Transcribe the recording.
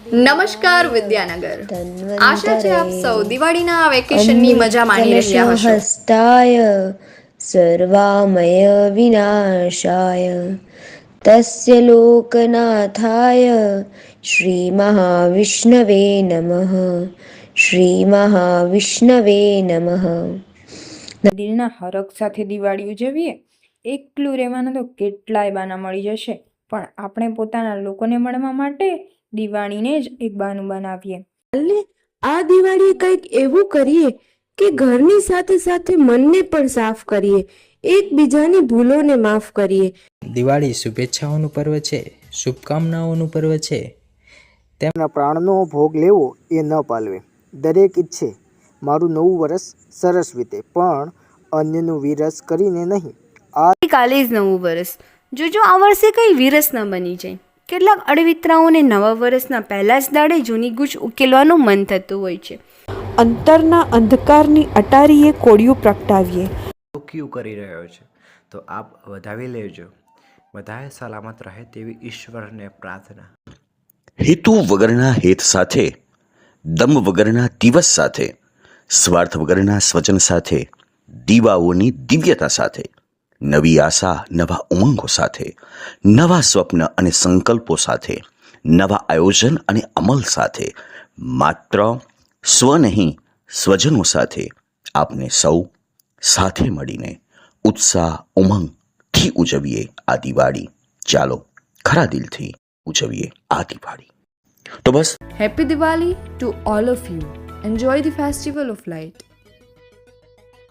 નમસ્કાર વિદ્યાનગર, આશા છે આપ સૌ દિવાળીના આ વેકેશનની મજા માણી રહ્યા હશો. હસ્તાય સર્વામય વિનાશાય તસ્ય લોકનાથાય શ્રી મહાવિષ્ણવે નમઃ. શ્રી મહાવિષ્ણવે નમઃ. દિલના હરખ સાથે દિવાળી ઉજવીએ. એકલું રહેવાના તો કેટલાય બાના મળી જશે, પણ આપણે પોતાના લોકોને મળવા માટે દિવાળીને જ એક બાનું બનાવીએ. આ દિવાળીએ કંઈક એવું કરીએ કે ઘરની સાથે સાથે મનને પણ સાફ કરીએ, એકબીજાની ભૂલોને માફ કરીએ. દિવાળી શુભેચ્છાઓનું પર્વ છે, શુભકામનાઓનું પર્વ છે. તેમના પ્રાણનો ભોગ લેવો એ ન પાલવે. દરેક ઈચ્છે મારું નવું વર્ષ સરસ વીતે, પણ અન્યનું વિરસ કરીને નહીં. કાલે જ નવું વર્ષ, જોજો આ વર્ષે કઈ વિરસ ન બની જાય. કેટલાક અડવિતરાઓને નવા વર્ષના પહેલા જ દાડે જૂની ગૂંચ ઉકેલવાનું મન થતું હોય છે. અંતરના અંધકારની અટારીએ કોળિયું પ્રગટાવીએ. ક્યુ કરી રહ્યો છે તો આપ વધાવી લેજો. બધાએ સલામત રહે તેવી ઈશ્વરને પ્રાર્થના. હેતુ વગરના હેત સાથે, દમ વગરના દિવસ સાથે, સ્વાર્થ વગરના સ્વજન સાથે, દીવાઓની દિવ્યતા સાથે, નવી આશા નવા ઉમંગો સાથે, નવા સ્વપ્ન અને સંકલ્પો સાથે, નવા આયોજન અને અમલ સાથે, માત્ર સ્વ નહીં સ્વજનો સાથે આપને સૌ સાથે મળીને ઉત્સાહ ઉમંગથી ઉજવીએ આ દિવાળી. ચાલો ખરા દિલથી ઉજવીએ આ દિવાળી. તો બસ, happy Diwali to all of you. Enjoy the festival of light.